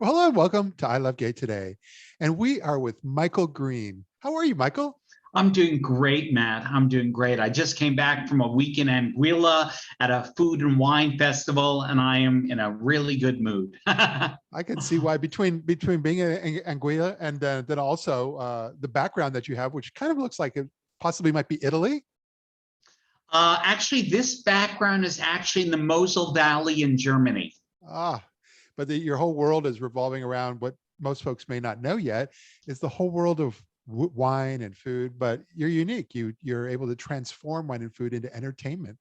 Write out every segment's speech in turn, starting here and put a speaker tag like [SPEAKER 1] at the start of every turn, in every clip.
[SPEAKER 1] Well, hello and welcome to I Love Gay today. And we are with Michael Green. How are you, Michael?
[SPEAKER 2] I'm doing great, Matt. I'm doing great. I just came back from a week in Anguilla at a food and wine festival, and I am in a really good mood.
[SPEAKER 1] I can see why between being in Anguilla and then also the background that you have, which kind of looks like it possibly might be Italy.
[SPEAKER 2] Actually, this background is actually in the Mosel Valley in Germany.
[SPEAKER 1] Ah, but your whole world is revolving around what most folks may not know yet is the whole world of wine and food. But you're unique. You're able to transform wine and food into entertainment.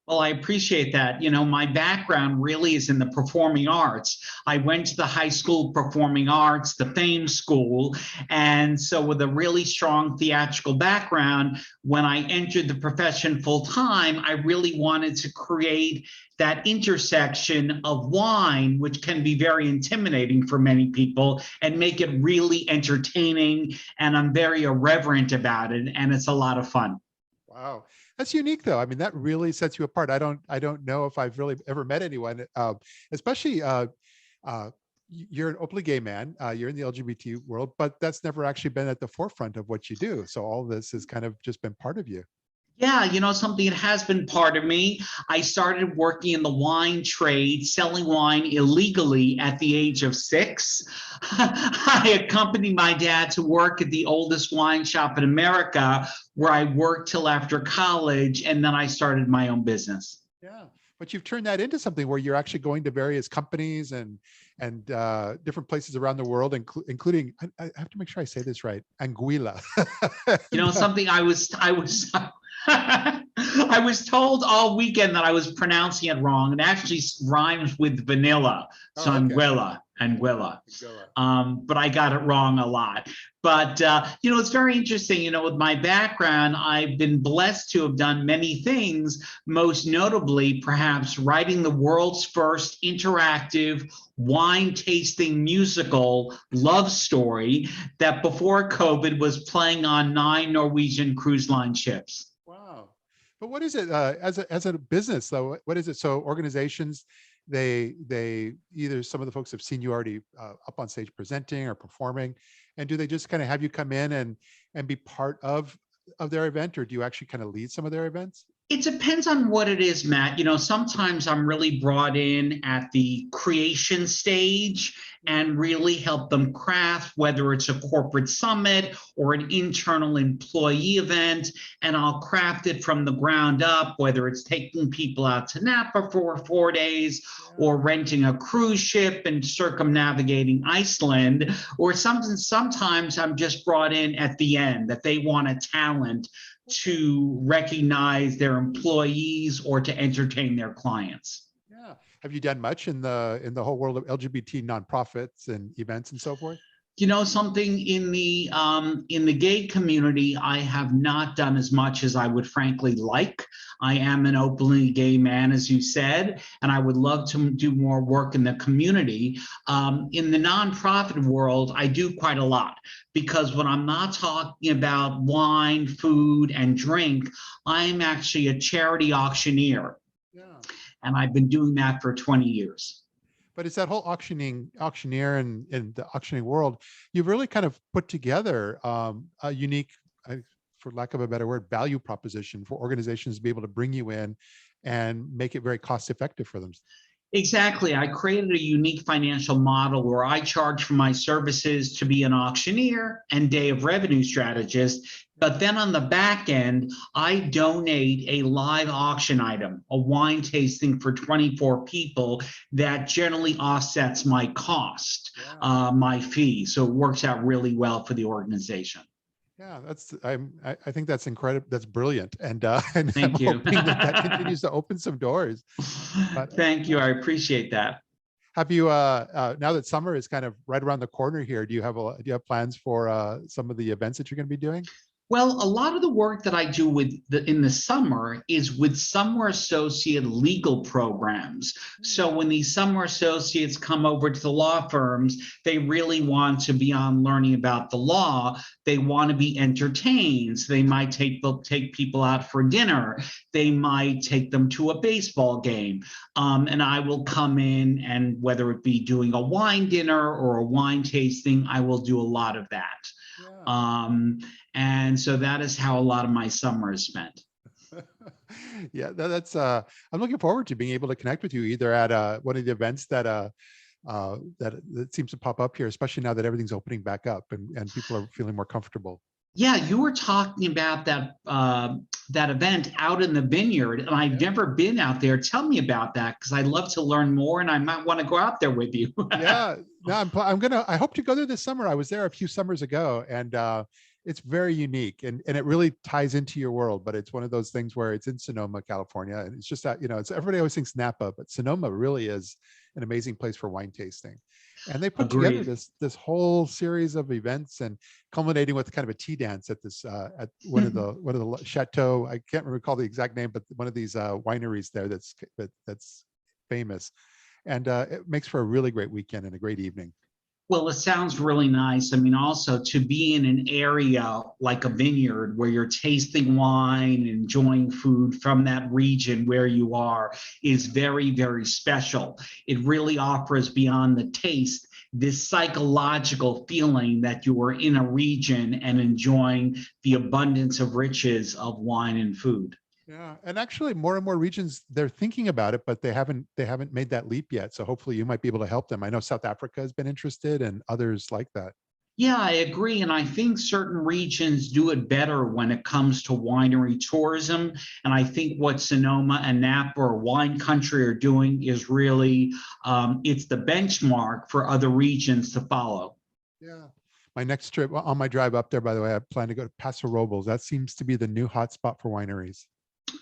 [SPEAKER 2] Well, I appreciate that. You know, my background really is in the performing arts. I went to the high school performing arts, the Fame School. And so, with a really strong theatrical background, when I entered the profession full time, I really wanted to create that intersection of wine, which can be very intimidating for many people, and make it really entertaining. And I'm very irreverent about it. And it's a lot of fun.
[SPEAKER 1] Wow, that's unique, though. I mean, that really sets you apart. I don't know if I've really ever met anyone, especially you're an openly gay man. You're in the LGBT world, but that's never actually been at the forefront of what you do. So all this has kind of just been part of you.
[SPEAKER 2] Yeah, you know, something that has been part of me. I started working in the wine trade, selling wine illegally at the age of 6. I accompanied my dad to work at the oldest wine shop in America, where I worked till after college, and then I started my own business.
[SPEAKER 1] Yeah, but you've turned that into something where you're actually going to various companies and different places around the world, including I have to make sure I say this right, Anguilla.
[SPEAKER 2] You know,
[SPEAKER 1] And,
[SPEAKER 2] something I was I was told all weekend that I was pronouncing it wrong. It actually rhymes with vanilla, so
[SPEAKER 1] oh, okay.
[SPEAKER 2] Anguilla.
[SPEAKER 1] Anguilla.
[SPEAKER 2] But I got it wrong a lot. But you know, it's very interesting. You know, with my background, I've been blessed to have done many things. Most notably, perhaps writing the world's first interactive wine tasting musical love story that before COVID was playing on 9 Norwegian cruise line ships.
[SPEAKER 1] Wow. But what is it as a business though? What is it? So organizations, they either some of the folks have seen you already up on stage presenting or performing, and do they just kind of have you come in and be part of their event, or do you actually kind of lead some of their events?
[SPEAKER 2] It depends on what it is, Matt. You know, sometimes I'm really brought in at the creation stage and really help them craft, whether it's a corporate summit or an internal employee event, and I'll craft it from the ground up, whether it's taking people out to Napa for 4 days
[SPEAKER 1] Yeah.
[SPEAKER 2] or renting a cruise ship and circumnavigating Iceland, or something. Sometimes I'm just brought in at the end that they want a talent to recognize their employees or to entertain their clients.
[SPEAKER 1] Yeah. Have you done much in the whole world of LGBT nonprofits and events and so forth?
[SPEAKER 2] You know, something in the gay community, I have not done as much as I would frankly like. I am an openly gay man, as you said, and I would love to do more work in the community. In the nonprofit world, I do quite a lot, because when I'm not talking about wine, food, and drink, I'm actually a charity auctioneer,
[SPEAKER 1] Yeah.
[SPEAKER 2] and I've been doing that for 20 years.
[SPEAKER 1] But it's that whole auctioneer and the auctioning world. You've really kind of put together a unique, for lack of a better word, value proposition for organizations to be able to bring you in and make it very cost effective for them.
[SPEAKER 2] Exactly. I created a unique financial model where I charge for my services to be an auctioneer and day of revenue strategist. But then on the back end, I donate a live auction item, a wine tasting for 24 people that generally offsets my cost,
[SPEAKER 1] Yeah.
[SPEAKER 2] my fee. So it works out really well for the organization.
[SPEAKER 1] Yeah, I think that's incredible. That's brilliant, and and I'm
[SPEAKER 2] Thank you.
[SPEAKER 1] hoping that continues to open some doors. But
[SPEAKER 2] Thank you. I appreciate that.
[SPEAKER 1] have you now that summer is kind of right around the corner here? Do you have plans for some of the events that you're going to be doing?
[SPEAKER 2] Well, a lot of the work that I do in the summer is with summer associate legal programs. So when these summer associates come over to the law firms, they really want to be on learning about the law. They want to be entertained. So they might take people out for dinner. They might take them to a baseball game. And I will come in, and whether it be doing a wine dinner or a wine tasting, I will do a lot of that.
[SPEAKER 1] Yeah.
[SPEAKER 2] And so that is how a lot of my summer is spent.
[SPEAKER 1] Yeah, that's I'm looking forward to being able to connect with you either at one of the events that that seems to pop up here, especially now that everything's opening back up and people are feeling more comfortable.
[SPEAKER 2] Yeah, you were talking about that event out in the vineyard, and I've never been out there. Tell me about that, because I'd love to learn more, and I might want to go out there with you.
[SPEAKER 1] Yeah, no, I hope to go there this summer. I was there a few summers ago, and it's very unique, and it really ties into your world. But it's one of those things where it's in Sonoma, California, and it's just that, it's everybody always thinks Napa, but Sonoma really is an amazing place for wine tasting. And they put together this whole series of events, and culminating with kind of a tea dance at this at one of the chateau. I can't recall the exact name, but one of these wineries there that's famous, and it makes for a really great weekend and a great evening.
[SPEAKER 2] Well, it sounds really nice. I mean, also to be in an area like a vineyard where you're tasting wine, enjoying food from that region where you are is very, very special. It really offers, beyond the taste, this psychological feeling that you are in a region and enjoying the abundance of riches of wine and food.
[SPEAKER 1] Yeah, and actually more and more regions, they're thinking about it, but they haven't made that leap yet. So hopefully you might be able to help them. I know South Africa has been interested, and others like that.
[SPEAKER 2] Yeah, I agree. And I think certain regions do it better when it comes to winery tourism. And I think what Sonoma and Napa or wine country are doing is really, it's the benchmark for other regions to follow.
[SPEAKER 1] Yeah. My next trip on my drive up there, by the way, I plan to go to Paso Robles. That seems to be the new hotspot for wineries.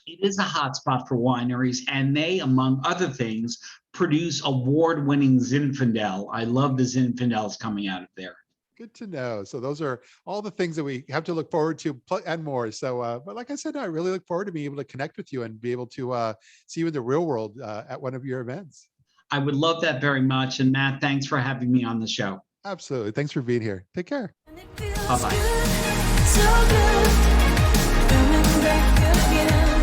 [SPEAKER 2] It is a hotspot for wineries, and they, among other things, produce award-winning Zinfandel. I love the Zinfandels coming out of there.
[SPEAKER 1] Good to know. So those are all the things that we have to look forward to and more. So, but like I said, I really look forward to being able to connect with you and be able to see you in the real world at one of your events.
[SPEAKER 2] I would love that very much. And Matt, thanks for having me on the show.
[SPEAKER 1] Absolutely. Thanks for being here. Take care.
[SPEAKER 2] Bye-bye.
[SPEAKER 3] So good, coming back again.